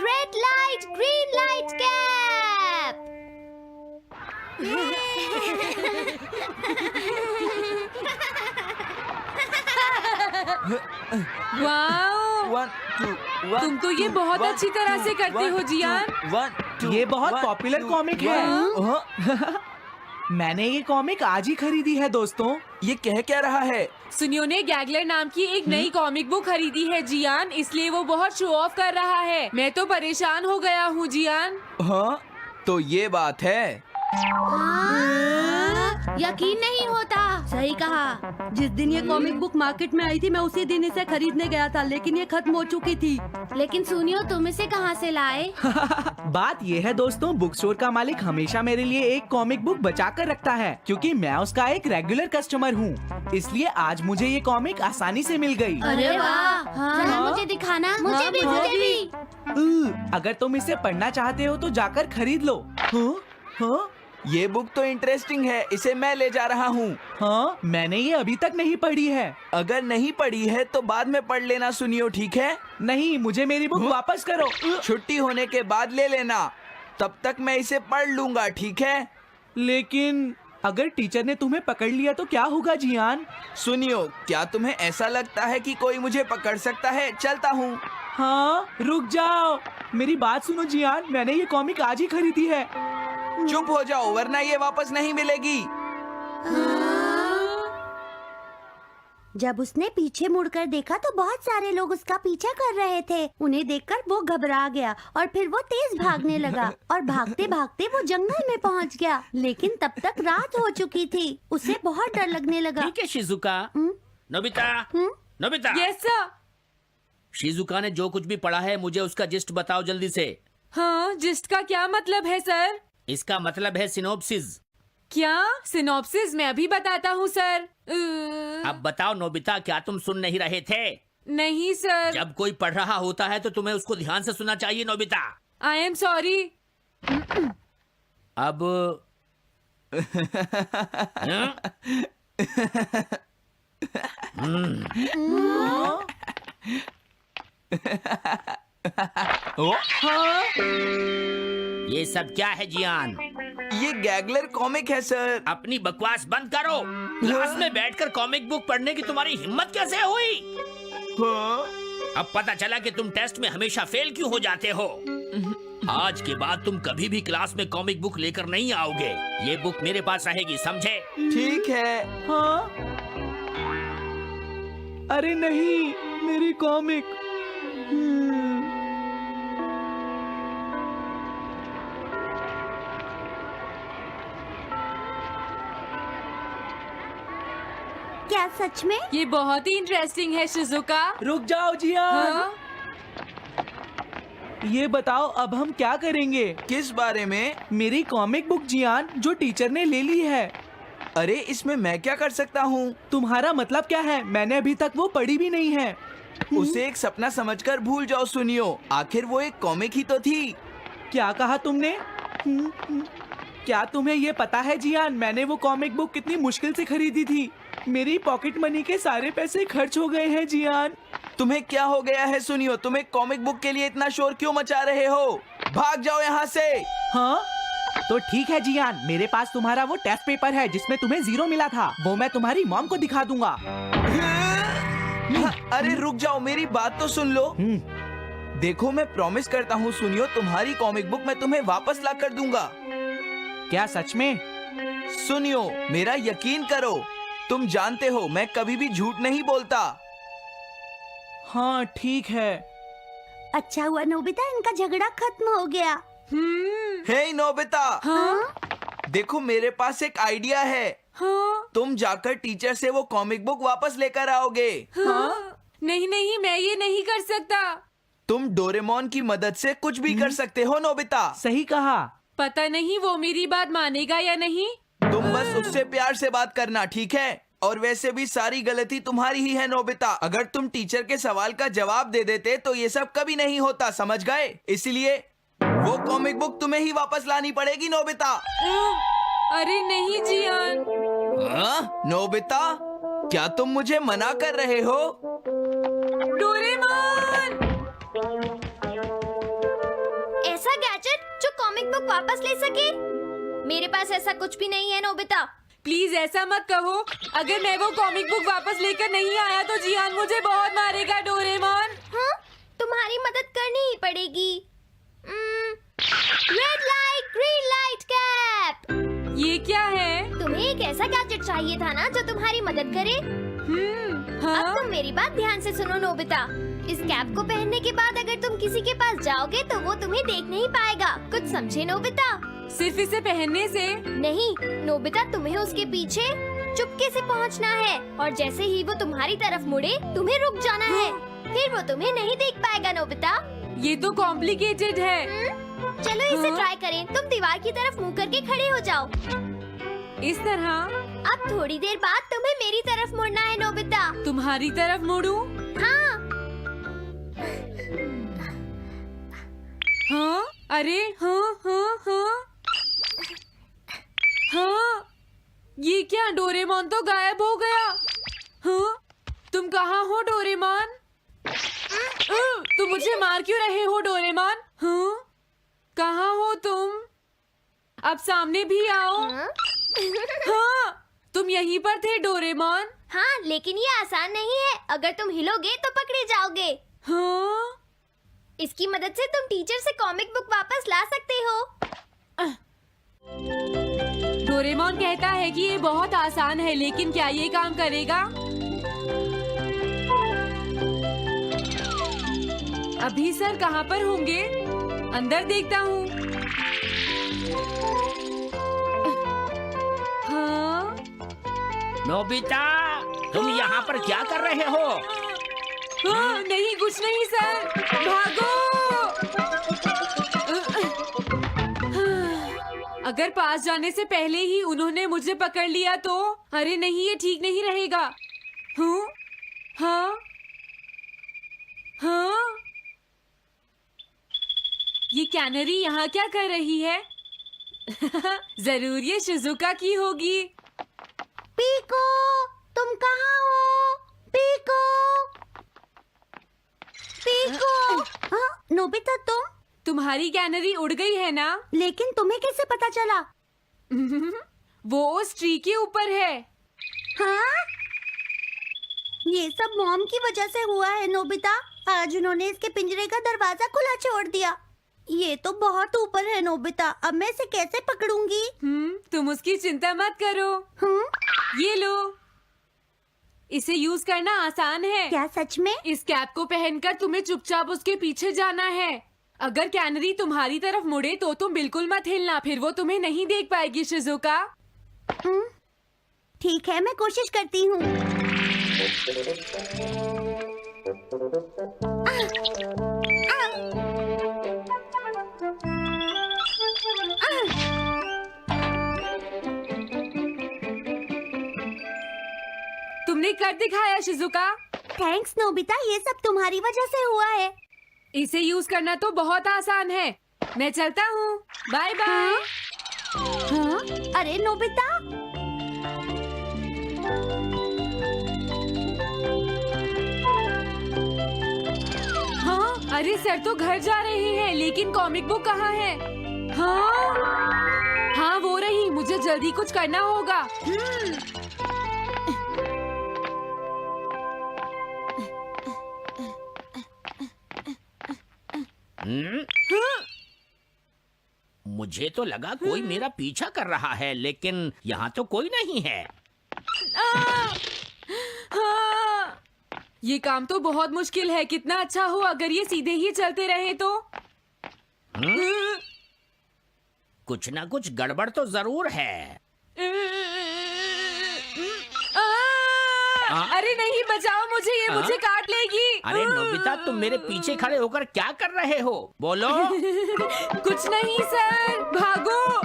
Red light, green light cap. Wow, तुम तो ये बहुत अच्छी तरह से करते हो जियान। ये बहुत पॉपुलर कॉमिक है। मैंने ये कॉमिक आज ही खरीदी है दोस्तों। ये कह क्या रहा है? सुनियो ने गैगलर नाम की एक नई कॉमिक बुक खरीदी है जियान, इसलिए वो बहुत शो ऑफ कर रहा है। मैं तो परेशान हो गया हूँ जियान। हाँ, तो ये बात है। यकीन नहीं होता। सही कहा। जिस दिन ये कॉमिक बुक मार्केट में आई थी मैं उसी दिन इसे खरीदने गया था, लेकिन ये खत्म हो चुकी थी। लेकिन सुनियो, तुम इसे कहाँ से लाए? बात ये है दोस्तों, बुक स्टोर का मालिक हमेशा मेरे लिए एक कॉमिक बुक बचा कर रखता है, क्योंकि मैं उसका एक रेगुलर कस्टमर हूँ। इसलिए आज मुझे ये कॉमिक आसानी से मिल गई। अरे वाह, जरा मुझे दिखाना। मुझे भी। अगर तुम इसे पढ़ना चाहते हो तो जाकर खरीद लो। हाँ? ये बुक तो इंटरेस्टिंग है, इसे मैं ले जा रहा हूँ। हाँ, मैंने ये अभी तक नहीं पढ़ी है। अगर नहीं पढ़ी है तो बाद में पढ़ लेना सुनियो, ठीक है? नहीं, मुझे मेरी बुक वापस करो। छुट्टी होने के बाद ले लेना, तब तक मैं इसे पढ़ लूंगा, ठीक है? लेकिन अगर टीचर ने तुम्हें पकड़ लिया तो क्या होगा जियान? सुनियो, क्या तुम्हें ऐसा लगता है कि कोई मुझे पकड़ सकता है? चलता हूँ। हाँ, रुक जाओ, मेरी बात सुनो जियान, मैंने ये कॉमिक आज ही खरीदी है। चुप हो जाओ, वरना ये वापस नहीं मिलेगी। जब उसने पीछे मुड़कर देखा तो बहुत सारे लोग उसका पीछा कर रहे थे। उन्हें देखकर वो घबरा गया और फिर वो तेज भागने लगा और भागते भागते वो जंगल में पहुंच गया। लेकिन तब तक रात हो चुकी थी। उसे बहुत डर लगने लगा। ठीक है Shizuka. Nobita, Nobita. Yes sir. Shizuka ने जो कुछ भी पढ़ा है मुझे उसका जिस्ट बताओ जल्दी से। हाँ, जिस्ट का क्या मतलब है सर? इसका मतलब है सिनोप्सिस। क्या? सिनॉप्सिस मैं अभी बताता हूँ सर। अब बताओ नोबिता, क्या तुम सुन नहीं रहे थे? नहीं सर। जब कोई पढ़ रहा होता है तो तुम्हें उसको ध्यान से सुनना चाहिए नोबिता। I am sorry. अब ये सब क्या है जियान? ये गैगलर कॉमिक है सर। अपनी बकवास बंद करो। क्लास में बैठकर कॉमिक बुक पढ़ने की तुम्हारी हिम्मत कैसे हुई? हाँ? अब पता चला कि तुम टेस्ट में हमेशा फेल क्यों हो जाते हो। आज के बाद तुम कभी भी क्लास में कॉमिक बुक लेकर नहीं आओगे। ये बुक मेरे पास रहेगी, समझे? ठीक है। हाँ? अरे नहीं, मेरी कॉमिक। क्या सच में? ये बहुत ही इंटरेस्टिंग है शिजुका। रुक जाओ जियान। हाँ? ये बताओ अब हम क्या करेंगे? किस बारे में? मेरी कॉमिक बुक जियान, जो टीचर ने ले ली है। अरे इसमें मैं क्या कर सकता हूँ? तुम्हारा मतलब क्या है? मैंने अभी तक वो पढ़ी भी नहीं है। उसे एक सपना समझकर भूल जाओ सुनियो, आखिर वो एक कॉमिक ही तो थी। क्या कहा तुमने? क्या तुम्हें ये पता है जियान, मैंने वो कॉमिक बुक कितनी मुश्किल से खरीदी थी। मेरी पॉकेट मनी के सारे पैसे खर्च हो गए हैं जियान। तुम्हें क्या हो गया है सुनियो? तुम एक कॉमिक बुक के लिए इतना शोर क्यों मचा रहे हो? भाग जाओ यहाँ से। हाँ? तो ठीक है जियान, मेरे पास तुम्हारा वो टेस्ट पेपर है जिसमें तुम्हें 0 मिला था। वो मैं तुम्हारी मॉम को दिखा दूंगा। अरे रुक जाओ, मेरी बात तो सुन लो। देखो, मैं प्रॉमिस करता हूँ सुनियो, तुम्हारी कॉमिक बुक मैं तुम्हें वापस ला कर दूंगा। क्या सच में? सुनियो, मेरा यकीन करो, तुम जानते हो मैं कभी भी झूठ नहीं बोलता। हाँ ठीक है। अच्छा हुआ नोबिता, इनका झगड़ा खत्म हो गया। हे नोबिता। हाँ? देखो, मेरे पास एक आइडिया है। हाँ? तुम जाकर टीचर से वो कॉमिक बुक वापस लेकर आओगे। हाँ? नहीं नहीं, मैं ये नहीं कर सकता। तुम डोरेमोन की मदद से कुछ भी कर सकते हो नोबिता। सही कहा। पता नहीं वो मेरी बात मानेगा या नहीं। तुम बस उससे प्यार से बात करना, ठीक है? और वैसे भी सारी गलती तुम्हारी ही है नोबिता। अगर तुम टीचर के सवाल का जवाब दे देते तो ये सब कभी नहीं होता, समझ गए? इसलिए वो कॉमिक बुक तुम्हें ही वापस लानी पड़ेगी नोबिता। अरे नहीं जियान। नोबिता, क्या तुम मुझे मना कर रहे हो? डोरेमोन! बुक वापस ले सके? मेरे पास ऐसा कुछ भी नहीं है नोबिता। प्लीज ऐसा मत कहो। अगर मैं वो कॉमिक बुक वापस लेकर नहीं आया तो जियान मुझे बहुत मारेगा डोरेमोन। हाँ, तुम्हारी मदद करनी ही पड़ेगी। Red light green light cap. ये क्या है? तुम्हें एक ऐसा गैजेट चाहिए था ना जो तुम्हारी मदद करे। अब हाँ? तुम मेरी बात ध्यान से सुनो नोबिता। इस कैप को पहनने के बाद अगर तुम किसी के पास जाओगे तो वो तुम्हें देख नहीं पाएगा। कुछ समझे नोबिता? सिर्फ इसे पहनने से? नहीं नोबिता, तुम्हें उसके पीछे चुपके से पहुंचना है और जैसे ही वो तुम्हारी तरफ मुड़े तुम्हें रुक जाना है। फिर वो तुम्हें नहीं देख पाएगा नोबिता। ये तो कॉम्प्लिकेटेड है। चलो इसे हाँ? ट्राई करें। तुम दीवार की तरफ मुंह करके खड़े हो जाओ। इस तरह? अब थोड़ी देर बाद तुम्हें मेरी तरफ मुड़ना है नोबिता। तुम्हारी तरफ मुड़ूं? हाँ। हाँ? अरे हाँ हाँ हाँ हाँ, ये क्या? डोरेमोन तो गायब हो गया। हाँ? तुम कहाँ हो डोरेमोन? तुम मुझे मार क्यों रहे हो डोरेमोन? हाँ? कहाँ हो तुम? अब सामने भी आओ। हाँ? हाँ, तुम यहीं पर थे डोरेमोन। हाँ, लेकिन ये आसान नहीं है। अगर तुम हिलोगे तो पकड़े जाओगे। हाँ? इसकी मदद से तुम टीचर से कॉमिक बुक वापस ला सकते हो। डोरेमोन कहता है कि ये बहुत आसान है, लेकिन क्या ये काम करेगा? अभी सर कहाँ पर होंगे? अंदर देखता हूँ। हाँ? नोबिता, तुम यहाँ पर क्या कर रहे हो? हाँ, नहीं कुछ नहीं सर। भागो! अगर पास जाने से पहले ही उन्होंने मुझे पकड़ लिया तो? अरे नहीं, ये ठीक नहीं रहेगा। हाँ? हाँ? हाँ? ये कैनरी यहाँ क्या कर रही है? जरूर ये शिजुका की होगी। पीको, तुम कहाँ हो? Pico, pico. हाँ, नोबिता तुम? तुम्हारी कैनरी उड़ गई है ना? लेकिन तुम्हें कैसे पता चला? वो उस ट्री के ऊपर है। हाँ? ये सब मॉम की वजह से हुआ है नोबिता। आज उन्होंने इसके पिंजरे का दरवाजा खुला छोड़ दिया। ये तो बहुत ऊपर है नोबिता। अब मैं इसे कैसे पकड़ूंगी? तुम उसकी चिंता मत करो। ये लो, इसे यूज करना आसान है। क्या सच में? इस कैप को पहनकर तुम्हें चुपचाप उसके पीछे जाना है। अगर कैनरी तुम्हारी तरफ मुड़े तो तुम बिल्कुल मत हिलना, फिर वो तुम्हें नहीं देख पाएगी शिजुका। ठीक है, मैं कोशिश करती हूँ। तुमने कर दिखाया शिजुका। थैंक्स नोबिता, ये सब तुम्हारी वजह से हुआ है। इसे यूज करना तो बहुत आसान है। मैं चलता हूँ। Bye bye. हाँ? अरे नोबिता, हाँ? अरे सर तो घर जा रहे हैं, लेकिन कॉमिक बुक कहाँ है? हाँ? हाँ वो रही। मुझे जल्दी कुछ करना होगा। मुझे तो लगा कोई मेरा पीछा कर रहा है, लेकिन यहाँ तो कोई नहीं है। हाँ! ये काम तो बहुत मुश्किल है। कितना अच्छा हो अगर ये सीधे ही चलते रहे तो। कुछ ना कुछ गड़बड़ तो जरूर है। अरे नहीं, बचाओ मुझे, ये मुझे काट लेगी। अरे नोबिता, तुम मेरे पीछे खड़े होकर क्या कर रहे हो? बोलो। कुछ नहीं सर, भागो।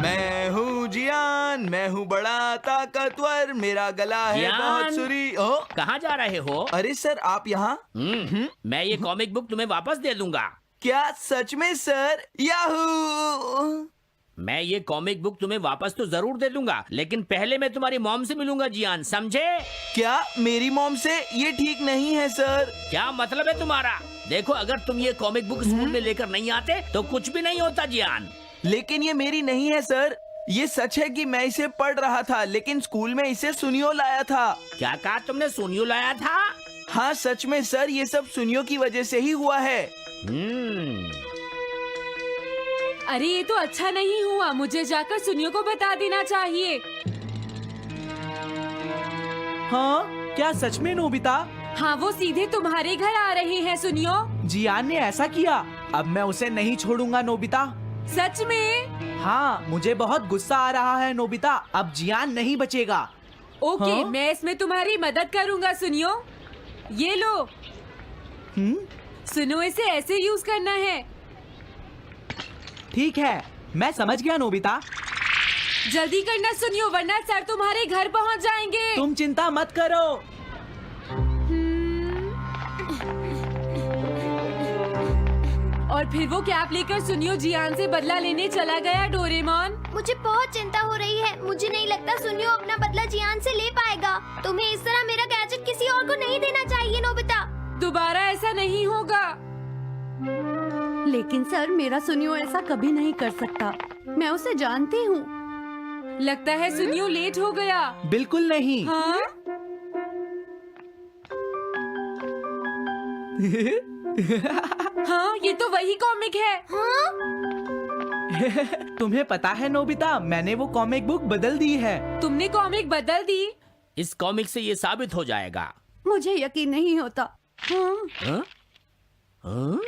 मैं हूँ जियान, मैं हूँ बड़ा ताकतवर, मेरा गला है जियान? बहुत सुरी। ओ, कहाँ जा रहे हो? अरे सर आप यहाँ? मैं ये कॉमिक बुक तुम्हें वापस दे दूंगा। क्या सच में सर? याहू! मैं ये कॉमिक बुक तुम्हें वापस तो जरूर दे दूंगा, लेकिन पहले मैं तुम्हारी मॉम से मिलूंगा जियान, समझे? क्या मेरी मॉम से? ये ठीक नहीं है सर। क्या मतलब है तुम्हारा? देखो, अगर तुम ये कॉमिक बुक स्कूल में लेकर नहीं आते तो कुछ भी नहीं होता जियान। लेकिन ये मेरी नहीं है सर। ये सच है कि मैं इसे पढ़ रहा था, लेकिन स्कूल में इसे सुनियो लाया था। क्या कहा तुमने? सुनियो लाया था? हाँ सच में सर, ये सब सुनियो की वजह से ही हुआ है। अरे ये तो अच्छा नहीं हुआ, मुझे जाकर सुनियो को बता देना चाहिए। हाँ, क्या सच में नोबिता? हाँ, वो सीधे तुम्हारे घर आ रहे हैं सुनियो। जियान ने ऐसा किया। अब मैं उसे नहीं छोड़ूंगा नोबिता। सच में? हाँ, मुझे बहुत गुस्सा आ रहा है नोबिता। अब जियान नहीं बचेगा। ओके, हाँ? मैं इसमें तुम्हारी मदद करूँगा सुनियो। ये लो। सुनो, इसे ऐसे यूज करना है। ठीक है, मैं समझ गया नोबिता। जल्दी करना सुनियो, वरना सर तुम्हारे घर पहुंच जाएंगे। तुम चिंता मत करो। और फिर वो कैप लेकर सुनियो जियान से बदला लेने चला गया। डोरेमोन, मुझे बहुत चिंता हो रही है। मुझे नहीं लगता सुनियो अपना बदला जियान से ले पाएगा। तुम्हें इस तरह मेरा गैजेट किसी और को नहीं देना चाहिए नोबिता। दोबारा ऐसा नहीं होगा। लेकिन सर, मेरा सुनियो ऐसा कभी नहीं कर सकता। मैं उसे जानती हूँ। लगता है सुनियो लेट हो गया। बिल्कुल नहीं। हाँ? हाँ, ये तो वही कॉमिक है। हाँ? तुम्हें पता है नोबिता, मैंने वो कॉमिक बुक बदल दी है। तुमने कॉमिक बदल दी? इस कॉमिक से ये साबित हो जाएगा। मुझे यकीन नहीं होता। हाँ। हाँ? हाँ?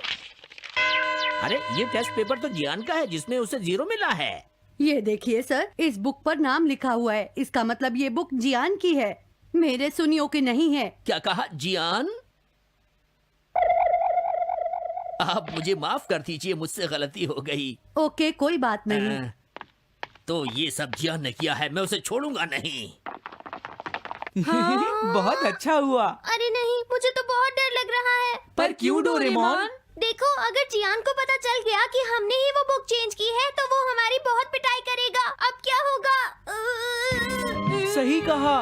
अरे, ये टेस्ट पेपर तो जियान का है, जिसमें उसे 0 मिला है। ये देखिए सर, इस बुक पर नाम लिखा हुआ है। इसका मतलब ये बुक जियान की है, मेरे सुनियो की नहीं है। क्या कहा? जियान? आप मुझे माफ कर दीजिए, मुझसे गलती हो गई। ओके, कोई बात नहीं। तो ये सब जियान ने किया है, मैं उसे छोड़ूंगा नहीं। बहुत अच्छा हुआ। अरे नहीं, मुझे तो बहुत डर लग रहा है। पर क्यों डोरेमोन? देखो, अगर जियान को पता चल गया कि हमने ही वो बुक चेंज की है तो वो हमारी बहुत पिटाई करेगा। अब क्या होगा? सही कहा।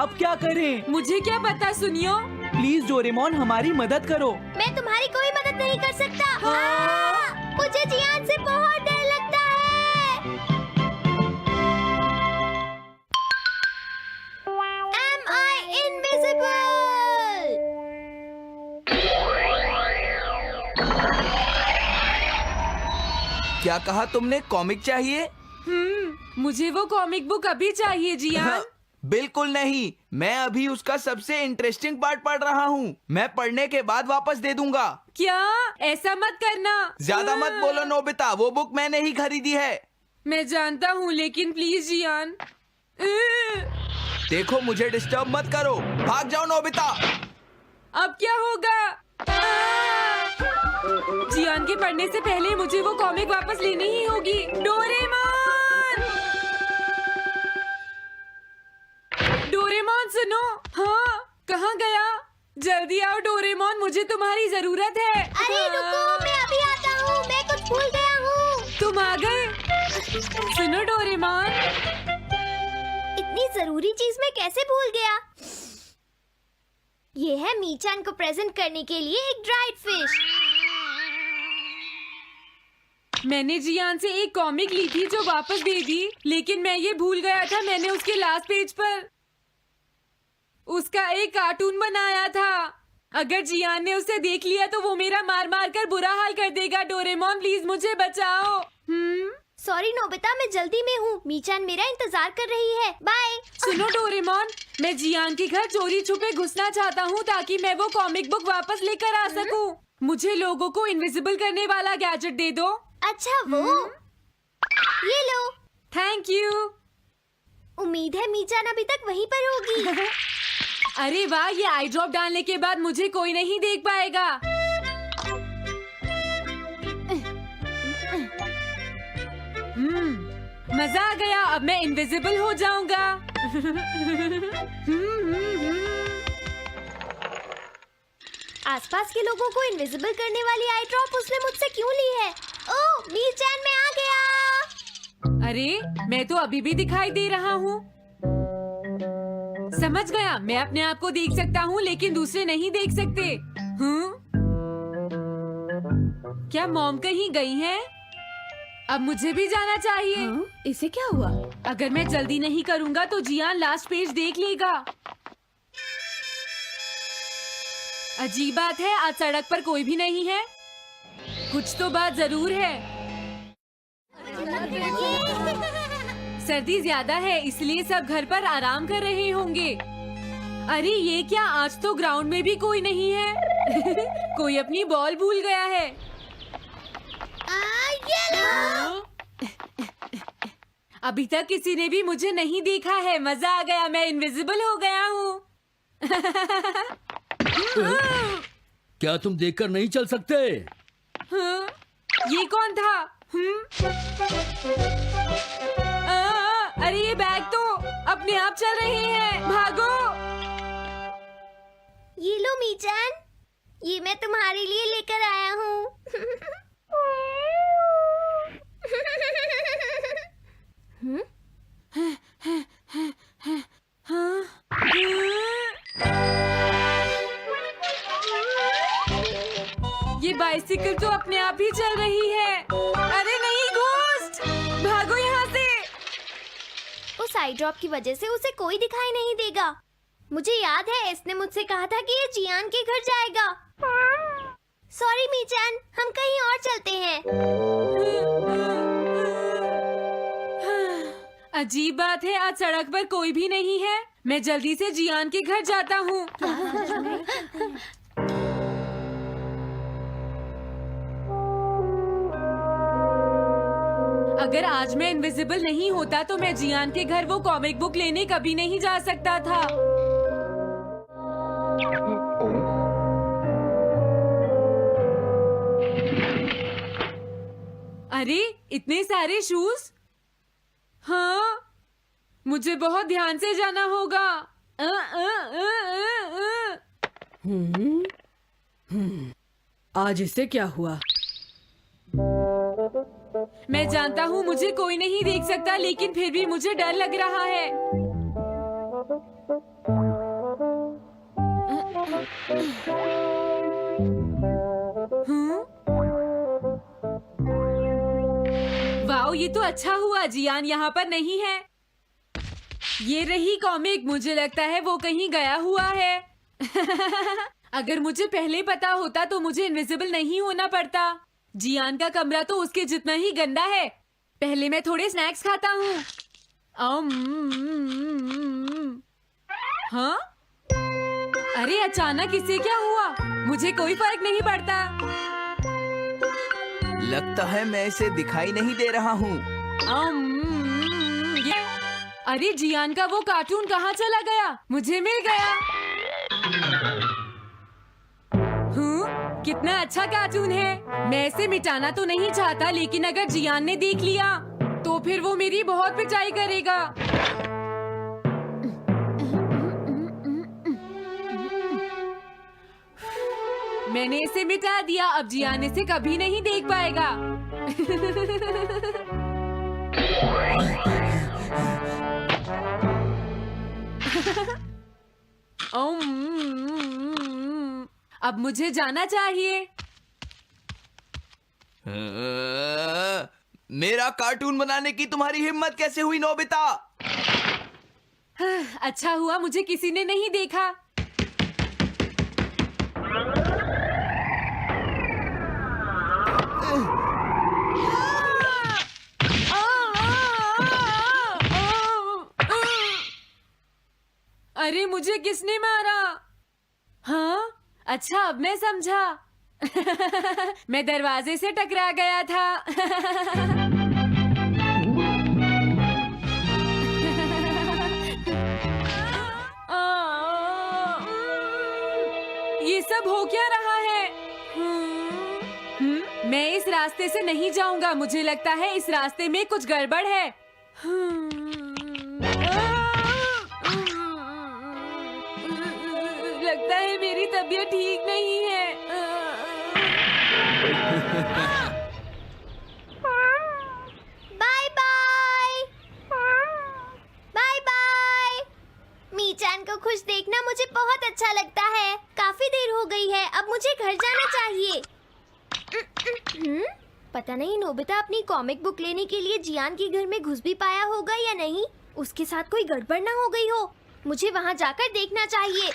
अब क्या करें? मुझे क्या पता सुनियो। प्लीज डोरेमोन, हमारी मदद करो। मैं तुम्हारी कोई मदद नहीं कर सकता। मुझे जियान से बहुत डर लगता है। Am I invisible? क्या कहा तुमने? कॉमिक चाहिए? मुझे वो कॉमिक बुक अभी चाहिए जियान। बिल्कुल नहीं, मैं अभी उसका सबसे इंटरेस्टिंग पार्ट पढ़ रहा हूँ। मैं पढ़ने के बाद वापस दे दूंगा। क्या? ऐसा मत करना। ज्यादा मत बोलो नोबिता, वो बुक मैंने ही खरीदी है। मैं जानता हूँ, लेकिन प्लीज जियान। देखो, मुझे डिस्टर्ब मत करो। भाग जाओ नोबिता। अब क्या होगा? जियान के पढ़ने से पहले मुझे वो कॉमिक वापस लेनी ही होगी। डोरेमोन! डोरेमोन सुनो। हाँ, कहाँ गया? जल्दी आओ डोरेमोन, मुझे तुम्हारी जरूरत है। अरे रुको, मैं अभी आता हूँ। मैं कुछ भूल गया हूँ। तुम आ गए? सुनो डोरेमोन। इतनी जरूरी चीज मैं कैसे भूल गया? ये है मीचान को प्रेजेंट करने के लिए एक ड्राइड फिश। मैंने जियान से एक कॉमिक ली थी जो वापस दे दी, लेकिन मैं ये भूल गया था मैंने उसके लास्ट पेज पर उसका एक कार्टून बनाया था। अगर जियान ने उसे देख लिया तो वो मेरा मार मार कर बुरा हाल कर देगा। डोरेमोन प्लीज मुझे बचाओ। सॉरी नोबिता, मैं जल्दी में हूँ। मीचान मेरा इंतजार कर रही है। बाय। सुनो डोरेमोन, मैं जियान के घर चोरी छुपे घुसना चाहता हूँ ताकि मैं वो कॉमिक बुक वापस लेकर आ सकूँ। मुझे लोगों को इनविजिबल करने वाला गैजेट दे दो। अच्छा वो ये लो। Thank you. उम्मीद है मीचान अभी तक वहीं पर होगी। अरे वाह, ये आई ड्रॉप डालने के बाद मुझे कोई नहीं देख पाएगा। मजा आ गया, अब मैं इनविजिबल हो जाऊंगा। आसपास के लोगों को इनविजिबल करने वाली आई ड्रॉप उसने मुझसे क्यों ली है? ओह, मीचान मैं आ गया। अरे मैं तो अभी भी दिखाई दे रहा हूँ। समझ गया, मैं अपने आप को देख सकता हूँ लेकिन दूसरे नहीं देख सकते। क्या मॉम कहीं गई हैं? अब मुझे भी जाना चाहिए। इसे क्या हुआ? अगर मैं जल्दी नहीं करूँगा तो जियान लास्ट पेज देख लेगा। अजीब बात है, आज सड़क पर कोई भी नहीं है। कुछ तो बात जरूर है। सर्दी ज्यादा है इसलिए सब घर पर आराम कर रहे होंगे। अरे ये क्या, आज तो ग्राउंड में भी कोई नहीं है। कोई अपनी बॉल भूल गया है। अभी तक किसी ने भी मुझे नहीं देखा है। मजा आ गया, मैं इनविजिबल हो गया हूँ। क्या तुम देखकर नहीं चल सकते? ये कौन था? अरे ये बैग तो अपने आप चल रहे हैं। भागो। ये लो मीचान, ये मैं तुम्हारे लिए लेकर आया हूँ। ये बाइसिकल तो अपने आप ही चल रही है। अरे नहीं, घोस्ट! भागो यहाँ से। उस आई ड्रॉप की वजह से उसे कोई दिखाई नहीं देगा। मुझे याद है इसने मुझसे कहा था कि ये जियान के घर जाएगा। सॉरी मीचान, हम कहीं और चलते हैं। अजीब बात है, आज सड़क पर कोई भी नहीं है। मैं जल्दी से जियान के घर जाता हूँ। अगर आज मैं इनविजिबल नहीं होता तो मैं जियान के घर वो कॉमिक बुक लेने कभी नहीं जा सकता था। अरे इतने सारे शूज। हाँ, मुझे बहुत ध्यान से जाना होगा। आज इसे क्या हुआ? मैं जानता हूँ मुझे कोई नहीं देख सकता, लेकिन फिर भी मुझे डर लग रहा है। वाओ, ये तो अच्छा हुआ जियान यहाँ पर नहीं है। ये रही कॉमिक। मुझे लगता है वो कहीं गया हुआ है। अगर मुझे पहले पता होता तो मुझे इनविजिबल नहीं होना पड़ता। जियान का कमरा तो उसके जितना ही गंदा है। पहले मैं थोड़े स्नैक्स खाता हूँ। हाँ? अरे अचानक इसे क्या हुआ? मुझे कोई फर्क नहीं पड़ता। लगता है मैं इसे दिखाई नहीं दे रहा हूँ। अरे जियान का वो कार्टून कहाँ चला गया? मुझे मिल गया। कितना अच्छा कार्टून है। मैं इसे मिटाना तो नहीं चाहता, लेकिन अगर जियान ने देख लिया तो फिर वो मेरी बहुत पिटाई करेगा। मैंने इसे मिटा दिया। अब जियान इसे कभी नहीं देख पाएगा। अब मुझे जाना चाहिए। मेरा कार्टून बनाने की तुम्हारी हिम्मत कैसे हुई नोबिता? अच्छा हुआ मुझे किसी ने नहीं देखा। अरे मुझे किसने मारा? हाँ, अच्छा अब मैं समझा। मैं दरवाजे से टकरा गया था। ये सब हो क्या रहा है? मैं इस रास्ते से नहीं जाऊंगा। मुझे लगता है इस रास्ते में कुछ गड़बड़ है। लगता है मेरी तबीयत ठीक नहीं है। Bye bye. जाना चाहिए। पता नहीं नोबिता अपनी कॉमिक बुक लेने के लिए जियान के घर में घुस भी पाया होगा या नहीं। उसके साथ कोई गड़बड़ ना हो गई हो। मुझे वहाँ जाकर देखना चाहिए।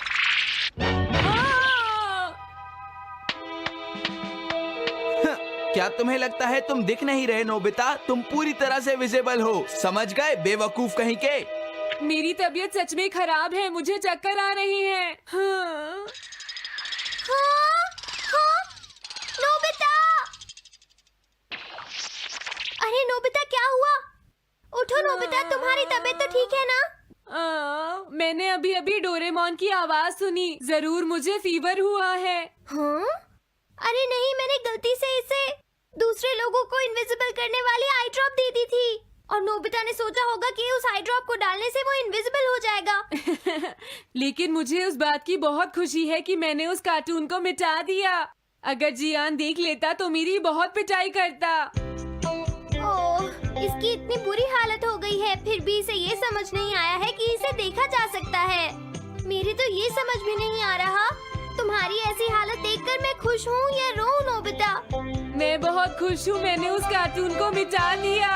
क्या तुम्हें लगता है तुम दिख नहीं रहे नोबिता? तुम पूरी तरह से विजिबल हो, समझ गए बेवकूफ कहीं के। मेरी तबीयत सच में खराब है, मुझे चक्कर आ रही है। हाँ। हाँ, नोबिता! अरे नोबिता क्या हुआ? उठो नोबिता, तुम्हारी तबीयत तो ठीक है ना? मैंने अभी अभी डोरेमोन की आवाज सुनी, जरूर मुझे फीवर हुआ है। हाँ? अरे नहीं, मैंने गलती से इसे दूसरे लोगों को इनविजिबल करने वाली आई ड्रॉप दे दी थी और नोबिता ने सोचा होगा कि उस आई ड्रॉप को डालने से वो इनविजिबल हो जाएगा। लेकिन मुझे उस बात की बहुत खुशी है कि मैंने उस कार्टून को मिटा दिया। अगर जियान देख लेता तो मेरी बहुत पिटाई करता। ओह, इसकी इतनी बुरी हालत हो गई है, फिर भी इसे ये समझ नहीं आया है कि इसे देखा जा सकता है। मेरी तो ये समझ भी नहीं आ रहा, तुम्हारी ऐसी हालत देखकर मैं खुश हूँ या रोऊं नोबिता? मैं बहुत खुश हूँ, मैंने उस कार्टून को मिटा दिया।